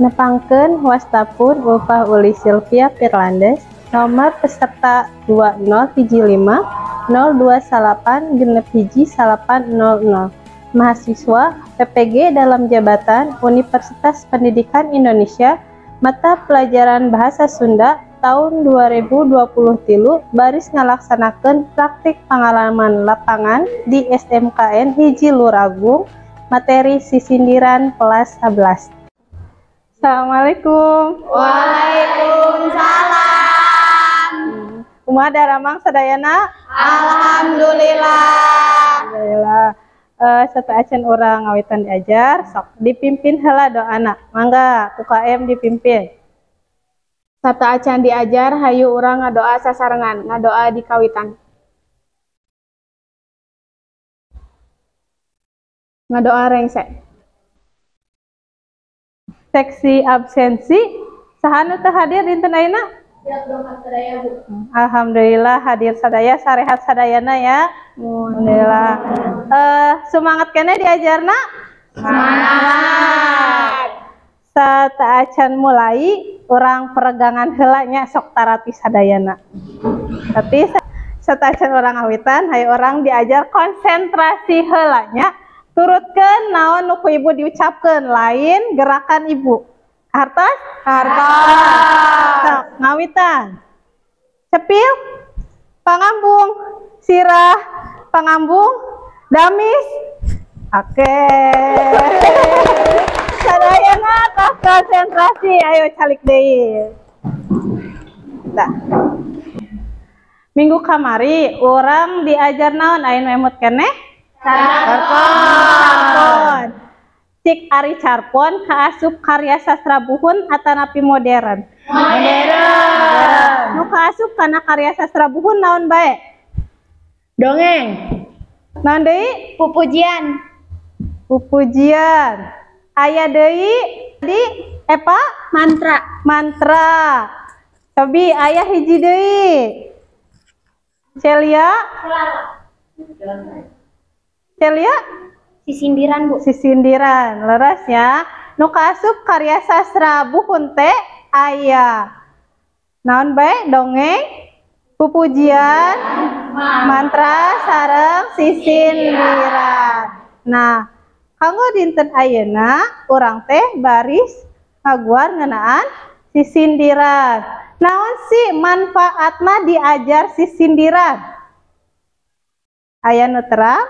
Nepangkeun wastapun upah uli Sylvia Firlandes, nomor peserta 2015-0298-900. Mahasiswa PPG dalam jabatan Universitas Pendidikan Indonesia, mata pelajaran Bahasa Sunda tahun 2023 baris ngalaksanakeun praktik pengalaman lapangan di SMKN hiji Luragung, materi sisindiran kelas 11. Assalamualaikum. Waalaikumsalam. Kumaha daramang sadayana? Alhamdulillah. Sataacan orang ngawitan diajar, sok dipimpin heula doana. Mangga UKM dipimpin. Sataacan diajar hayu urang ngadoa sasarengan, ngadoa di kawitan. Ngadoa rengse. Seksi absensi sahanu teu hadir dinten ayeuna? Alhamdulillah hadir sadaya, sarehat sadayana ya. Alhamdulillah. Semangat kene diajarna? Semangat. Sataacan mulai orang peregangan heula nya sok tarati sadayana. Tapi sataacan orang awitan hayu orang diajar konsentrasi heula nya. Turutkeun naon nu ku ibu diucapkeun, lain gerakan ibu. Hartos? Hartos. Sok, ngawitan. Cepil, pangambung, sirah, pangambung, damis. Oke. Sadayana tos konsentrasi, ayo calik deui. Dah. Minggu kamari urang diajar naon aya nu emut keneh? Carpon. Cik Ari Carpon kaasup karya sastra buhun atanapi modern. Modern. Nu kaasup kana karya sastra buhun naon bae? Dongeng. Naon deui? Pupujian. Pupujian. Aya deui di Epa? Mantra. Mantra. Tobi aya hiji deui. Celia? Celia? Sisindiran, Bu. Sisindiran, leres ya. Nu kaasup karya sastra buhun teh aya naon bae? Dongeng, pupujian, mantra, sareng sisindiran. Nah, kanggo dinten ayeuna urang teh baris ngaguar ngeunaan sisindiran. Naon sih manfaatna diajar sisindiran? Aya nu terang?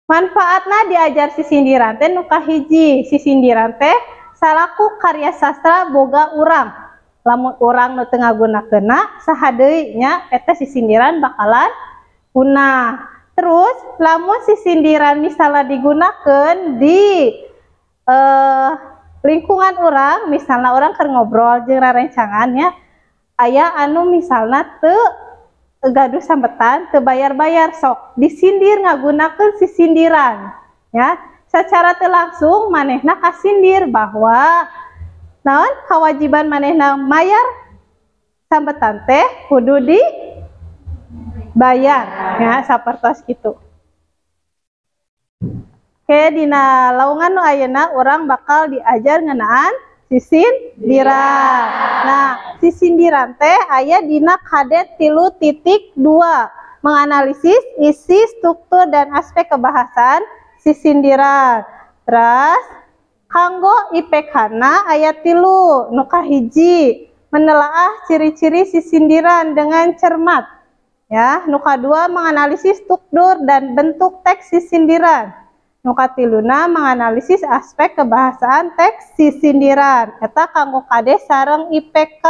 Manfaatna diajar sisindiran teh nu kahiji, sisindiran teh salaku karya sastra boga urang. Lamun urang nu teu ngagunakeunna saha deui nya eta sisindiran bakalan punah. Terus lamun sisindiran misalnya digunakeun di lingkungan urang, misalnya urang keur ngobrol jeung rarencangan nya, aya anu misalnya teu gaduh sambetan teu bayar-bayar, sok disindir ngagunakeun sisindiran ya. Secara teu langsung manehna kasindir bahwa naon kewajiban manehna mayar sambetan teh kudu dibayar ya, sapertos kitu. Oke, dina laungan nu ayeuna urang bakal diajar ngeunaan sisindiran. Nah, sisindiran teh aya dina KD 3.2, menganalisis isi, struktur, dan aspek kebahasaan sisindiran. Terus kanggo IPK-na aya 3, nu kahiji menelaah ciri-ciri sisindiran dengan cermat. Ya, nu kadua menganalisis struktur dan bentuk teks sisindiran. Nu katiluna menganalisis aspek kebahasaan teks sisindiran. Eta kanggo KD sareng IPK.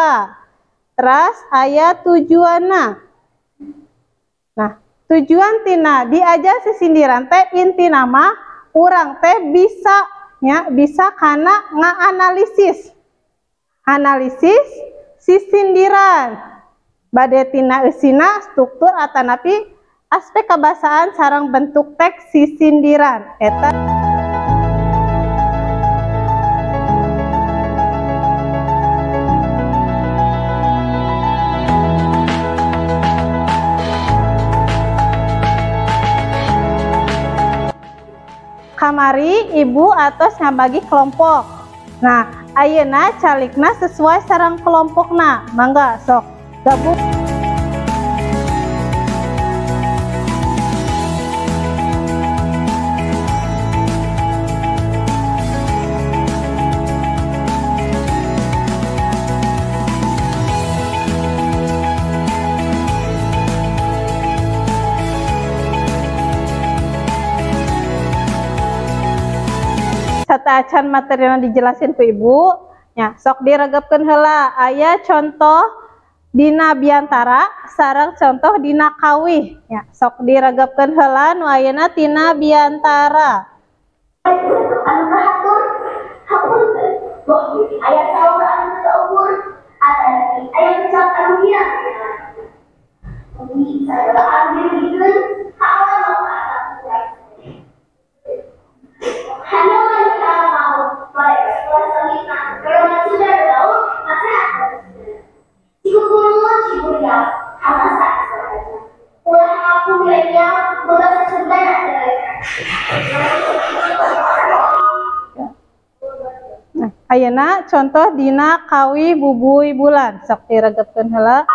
Terus aya tujuanna. Nah, tujuan tina diajar sisindiran teh intina mah urang teh bisa nya, bisa kana ngaanalisis. Analisis sisindiran. Bade tina eusina struktur atanapi aspek kebahasaan sareng bentuk teks sisindiran. Eta kamari ibu atos ngabagi kelompok. Nah, ayeuna calikna sesuai sareng kelompokna. Mangga sok gabung. Sata acan material dijelasin ku ibu nya sok diregepkeun heula. Aya contoh dina biantara sareng contoh dina kawih nya sok diregepkeun heula nu ayeuna tina biantara. Anu kahatur hapunten wah aya saur anu seukur atau aya kecap anu hilang ini saya ambil dikeun hawa hanya wanita mau baik selanjutnya kalau sudah tahu masa cikgu cikgunya sama saja ulah aku milenial bahasa Sunda Ayeuna contoh dina kawi bubuy bulan sok diregepkeun heula.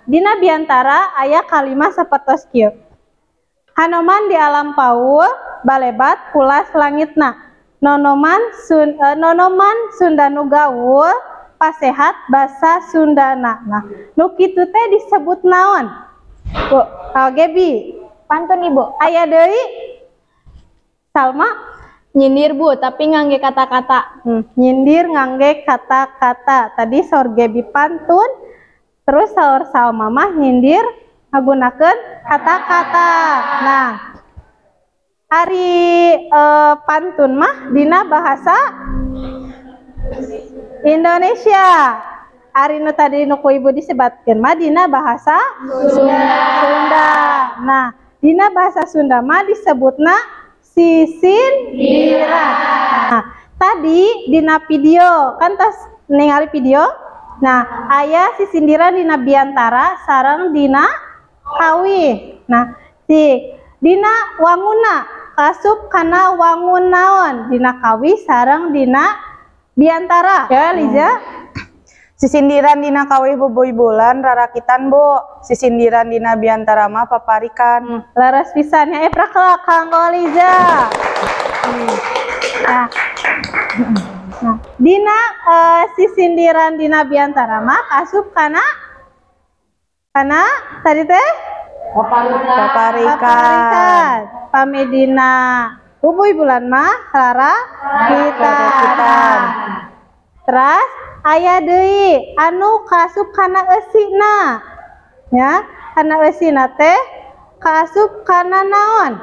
Dina biantara aya kalimah sapertos kieu. Hanoman di alam paul balebat pulas langitna. Nonoman Sunda nu gaul pasehat basa Sundana. Nah, nu kitu teh disebut naon? Bu, Gebi. Pantun Ibu. Aya deui? Salma? Nyindir Bu, tapi ngangge kata-kata. Nyindir ngangge kata-kata. Tadi saur Gebi pantun. Terus saur Salma mah nyindir nggunakeun kata-kata. Nah, ari pantun mah dina bahasa Indonesia. Ari nu tadi nu ku ibu disebatkeun mah dina bahasa Sunda. Nah, dina bahasa Sunda mah disebutna sisindiran. Nah, tadi dina video kan tos ningali video. Nah, aya sisindiran dina biantara sareng dina kawih. Nah, dina wanguna kasup kana wangun naon? Dina kawih sareng dina biantara. Ya, Liza. Sisindiran dina kawih bubuy bulan rarakitan Bu. Sisindiran dina biantara mah paparikan. Laras pisan ya prakla kanggo Liza. Nah, dina sisindiran dina biantara mah kasup kana tadi teh paparikan. Pamedina bubuy bulan mah rarakitan. Terus aya deui anu kasup kana eusina. Ya, kana eusina teh kasup kana naon?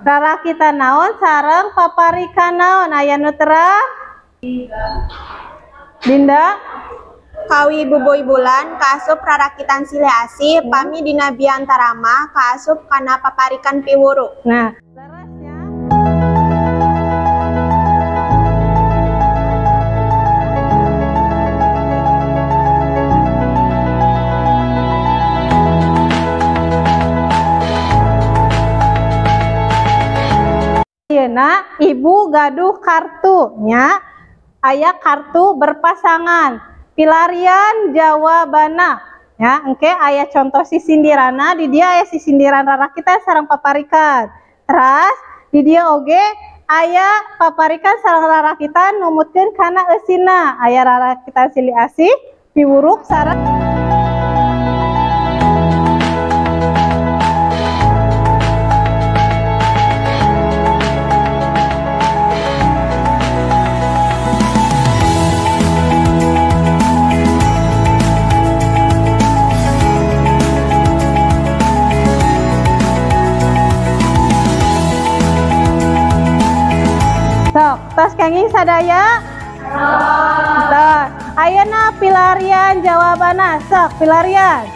Rarakitan naon sareng paparikan naon? Aya nu terang? Dinda? kawi buboy bulan kaasup rarakitan silih asih pami dina biantarama kaasup kana paparikan piwuru. Nah, leres ya. Ayeuna ibu gaduh kartunya, aya kartu berpasangan. Pilarian jawabana. Ya, engke aya contoh sisindirana, di dia aya sisindiran rarakitan sareng paparikan. Terus di dia oge aya paparikan sareng rarakitan numutkeun kana eusina. Aya rarakitan silih asih, piwuruk sareng tos kenging sadaya. Tos ayeuna pilarian jawabana, sok pilarian.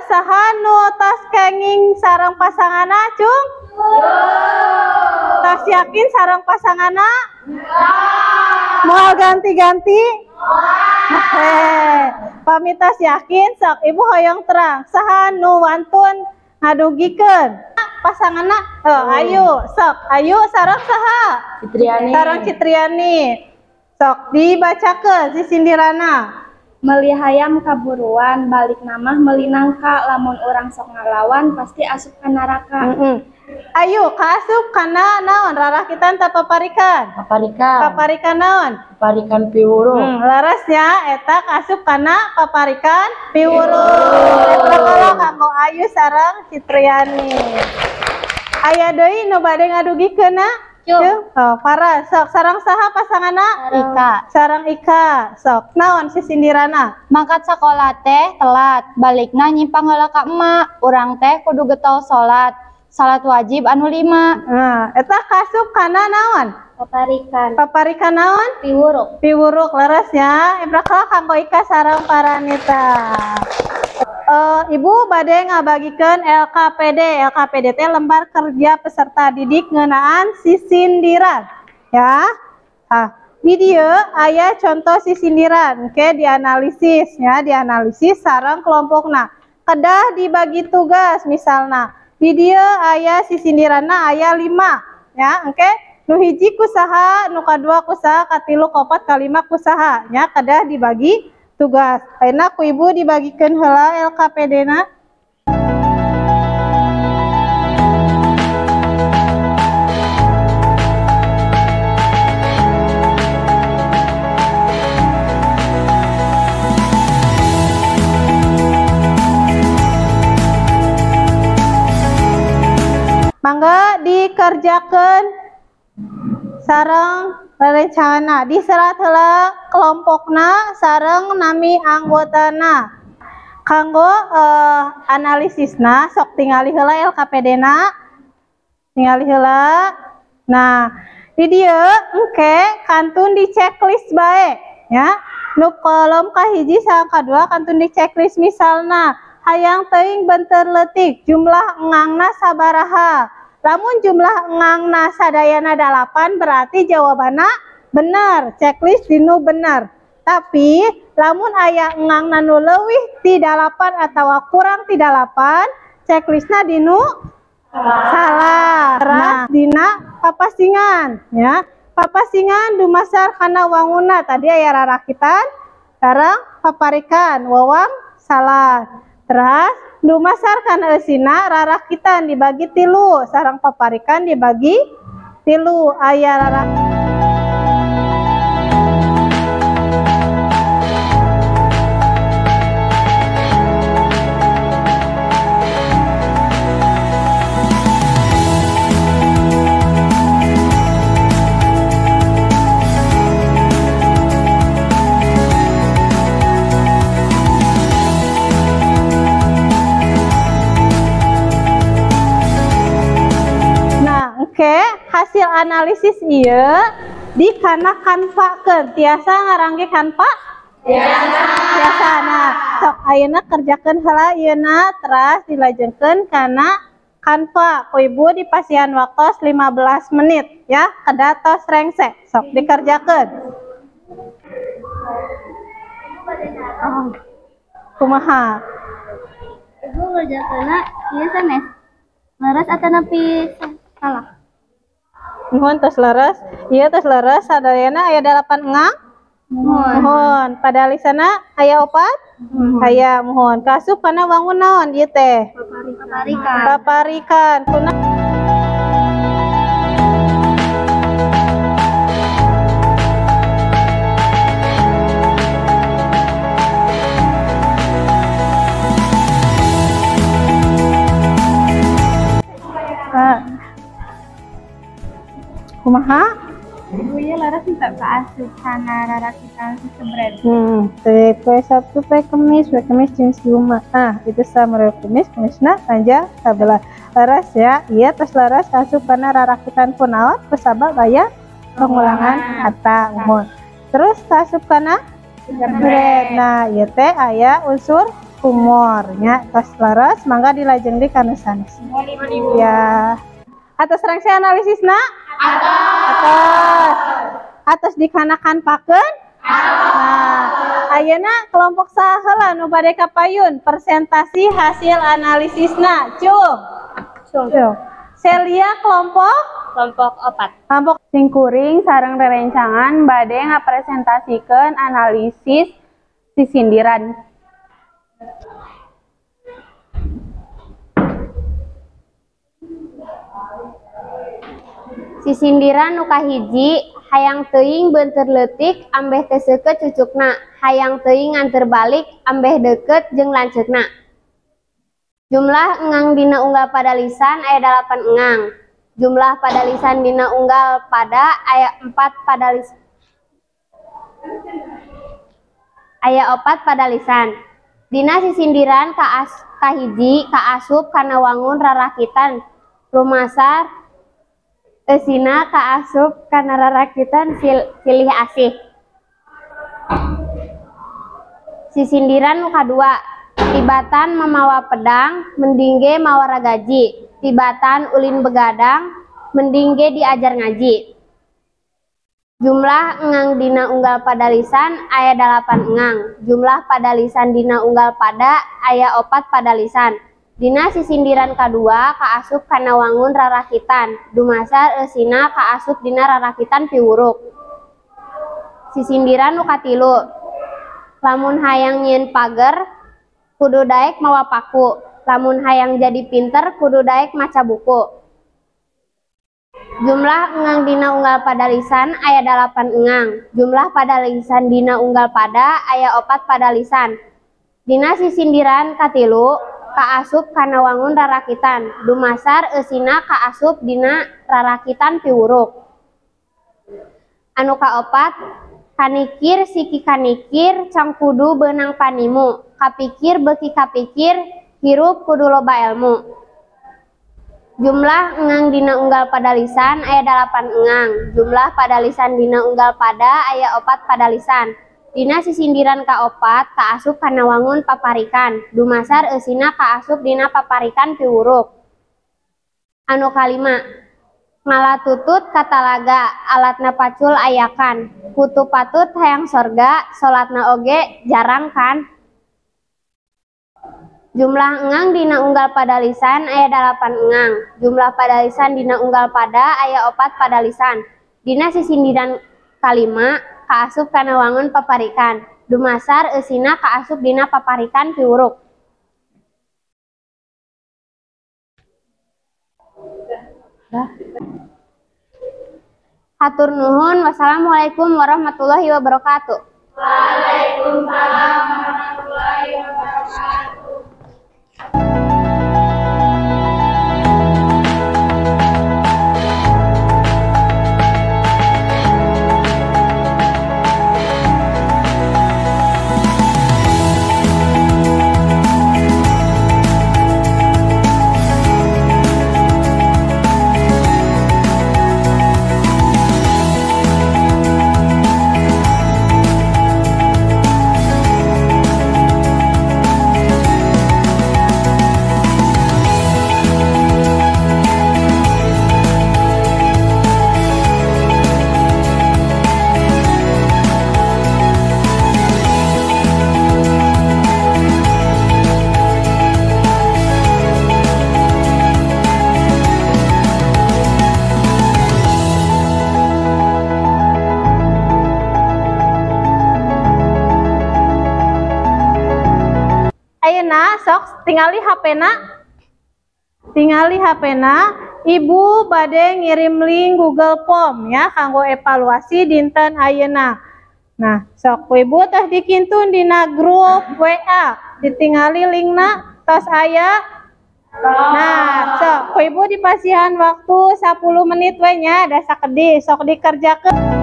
Saha nu tos kenging sareng pasangana, Cung? Tos yakin sareng pasangana? Moal ganti-ganti? Pamitos yakin, sok ibu hoyong terang. Saha nu wantun ngadugikeun pasangana? Ayu, sok ayu sareng saha? Citriani. Sareng Citriani. Sok dibacakeun sisindirana. Meuli hayam kaburuan balik nama meuli nangka lamun orang sok ngalawan pasti asup ka neraka. Ayo kaasup kana naon rarakitan ta paparikan? Paparikan. Paparikan naon? Paparikan piwuru. Leresnya eta kaasup kana paparikan piwuru. Eta kalau kanggo Ayu sareng Citriani. Aya deui nu bade ngadugikeunna? Para sok sareng saha pasangana? Ika. Sareng Ika. Sok naon sisindirana? Mangkat sekolah teh telat, balikna nyimpang heula ka emak. Urang teh kudu getol salat. Salat wajib anu 5. Nah, eta kasup kana naon? Paparikan. Paparikan naon? Piwuruk. Piwuruk leres ya. Ibrakal kanggo Ika sareng Paranita. Ibu bade ngabagikeun LKPD. LKPD teh lembar kerja peserta didik ngeunaan sisindiran. Ya. Di dieu aya contoh sisindiran. Oke, dianalisis ya, dianalisis sareng kelompokna. Kedah dibagi tugas misalna. Di dieu aya sisindiranna aya 5 ya. Oke. Nu hiji kusaha, nu kadua kusaha, katilu, kaopat, kalima kusaha nya kedah dibagi tugas. Ayeuna ku ibu dibagikeun heula LKPD-na. Mangga dikerjakeun sareng rerencana, diserat heula kelompokna sareng nami anggotana. Kanggo analisisna sok tingali heula LKPD-na. Tingali heula. Nah, di dieu engke kantun di checklist bae ya. Nu kolom kahiji sareng kadua kantun di checklist misalna hayang teuing benter leutik jumlah engangna sabaraha. Lamun jumlah engangna sadayana 8 berarti jawabanna bener, checklist dinu bener. Tapi lamun aya engangna nu leuwih ti 8 atau kurang ti 8, checklistna dinu salah. Terus dina papasingan ya. Papasingan dumasar kana wanguna tadi aya rarakitan sareng paparikan, wawang salah. Terus dumasar kana eusina rarakitan dibagi 3 sareng paparikan dibagi 3. Tilu aya rarak. Oke, hasil analisis ieu dikana kanvakeun. Tiasa ngarangge kanva? Tiasa. Nah, sok ayeuna kerjakeun heula ieuna teras dilajengkeun kana kanva. Ku Ibu dipasihan waktu 15 menit ya, kedatos rengsek. Sok dikerjakeun. Kumaha? Ibu ngerjakeunna ieu sanes. Leres atau nepi salah? Nuhun tos leres. Ieu tos leres sadayana aya 8 engang. Mohon. Pada lisana aya 4? Aya mohon. Kasup kana wangun naon ieu teh? Paparikan. Kuna kumaha? Ibu ieu laras minta kaasup kana rarakitan sebret. Kue Sabtu, kue Kemis jeung Jumat. Nah, itu sama Kemisna panjang sabelah. Laras ya, iya tos laras asup kana rarakitan punaon pesabab aya pengulangan kata umum. Terus asup kana sebret. Nah, ieu teh aya unsur humor nya. Tos laras mangga dilajeng di kana sanes. Ya. Atas rangse analisisna? Atas dikanakan pakeun? Nah, ayeuna kelompok saha heula nu bade kapayun presentasi hasil analisisna? Cung. Celia kelompok 4. kelompok Singkuring sareng rerencangan bade ngapresentasikeun analisis sisindiran. Sisindiran nu kahiji, hayang teuing beunteur leutik ambeh teu seukeut cucukna, hayang teuing nganter balik ambeh deukeut jeung lanceukna. Jumlah engang dina unggal pada lisan aya 8 engang. Jumlah pada lisan dina unggal pada aya 4 pada lisan. Aya 4 pada lisan. Dina sisindiran kahiji kaasup kana wangun rarakitan rumasar eusina kaasup kana rarakitan silih asih. Sisindiran nu kadua, tibatan mamawa pedang mending ge mawa ragaji, tibatan ulin begadang mending ge diajar ngaji. Jumlah engang dina unggal pada lisan aya 8 engang. Jumlah pada lisan dina unggal pada aya 4 pada lisan. Dina sisindiran kadua kaasup kana wangun rarakitan, dumasar eusina kaasup dina rarakitan piwuruk. Sisindiran nu katilu, lamun hayang nyieun pager kudu daek mawa paku, lamun hayang jadi pinter kudu daek maca buku. Jumlah engang dina unggal pada lisan aya 8 engang. Jumlah pada lisan dina unggal pada aya 4 pada lisan. Dina sisindiran katilu kaasup kana wangun rarakitan, dumasar eusina kaasup dina rarakitan piwuruk. Anu kaopat, kanikir siki kanikir cangkudu beunang panimu, kapikir beuki kapikir hirup kudu loba elmu. Jumlah engang dina unggal pada lisan aya 8 engang. Jumlah pada lisan dina unggal pada aya 4 pada lisan. Dina sisindiran kaopat kaasup kana wangun paparikan, dumasar eusina kaasup dina paparikan piwuruk. Anu kalima, ngalatutut katalaga alatna pacul ayakan, kutu patut hayang sorga salatna oge jarang kan. Jumlah engang dina unggal pada lisan aya 8 engang. Jumlah pada lisan dina unggal pada aya 4 pada lisan. Dina sisindiran kalima kaasup kana wangun paparikan, dumasar eusina kaasup dina paparikan piwuruk. Hatur nuhun. Wassalamualaikum warahmatullahi wabarakatuh. Ayeuna sok tingali HP-na, Ibu bade ngirim link Google Form ya kanggo evaluasi dinten ayeuna. Nah, sok Ibu teh dikintun dina grup WA, ditingali linkna tos aya. Nah, sok Ibu dipasihan waktu 10 menit we nya, da sakedih sok dikerjakeun.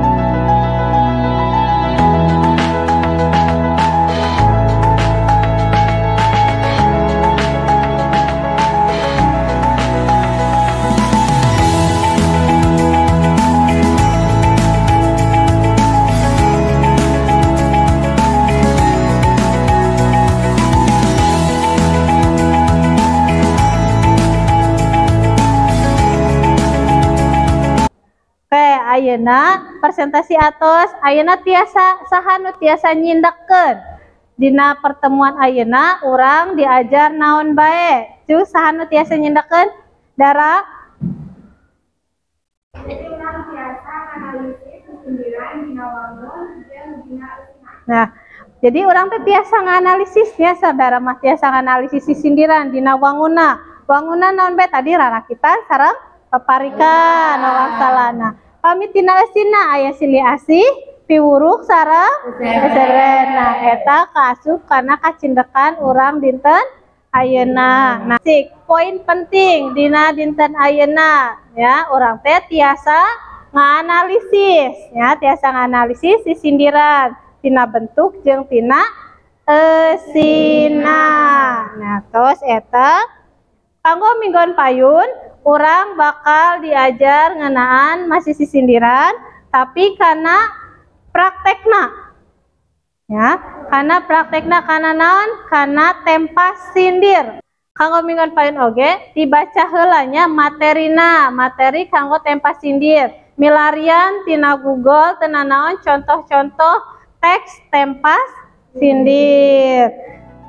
Ayeuna presentasi atos, ayeuna tiasa saha nu tiasa nyindekeun. Dina pertemuan ayeuna urang diajar naon bae. Cu saha nu tiasa nyindekeun? Dara? Nah, jadi urang teh tiasa nganalisisnya saudara mah tiasa nganalisis sindiran dina wanguna. Wanguna naon bae tadi rarakitan sareng paparikan salana. Pamit tina eusina aya silih asih piwuruh sareng eserena eta kaasup kana kacindekan urang dinten ayeuna. Nah, sik poin penting dina dinten ayeuna ya urang teh tiasa nganalisis ya, tiasa nganalisis sindiran tina bentuk jeung tina eusina. Nah, tos eta kanggo minggon payun urang bakal diajar ngeunaan masih sindiran tapi karena praktekna ya, karena praktekna kana naon, kana tempas sindir. Kanggo minggon payun oge dibaca heula nya materina, materi kanggo tempas sindir. Milarian tina Google teu naon contoh-contoh teks tempas sindir.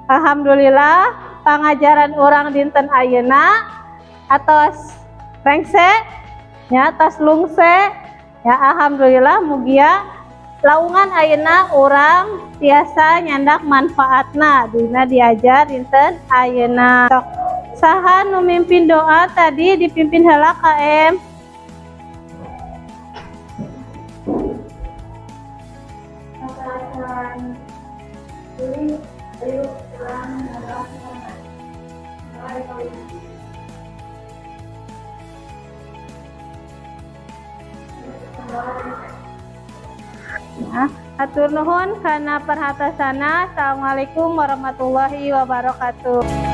Alhamdulillah pangajaran urang dinten ayeuna atos rengse ya, atos lungse ya, alhamdulillah mugia laungan ayeuna urang tiasa nyandak manfaatna dina diajar dinten ayeuna. Sok saha nu mimpin doa tadi dipimpin heula KM. Nah, atur nuhun kana perhatianna. Assalamualaikum warahmatullahi wabarakatuh.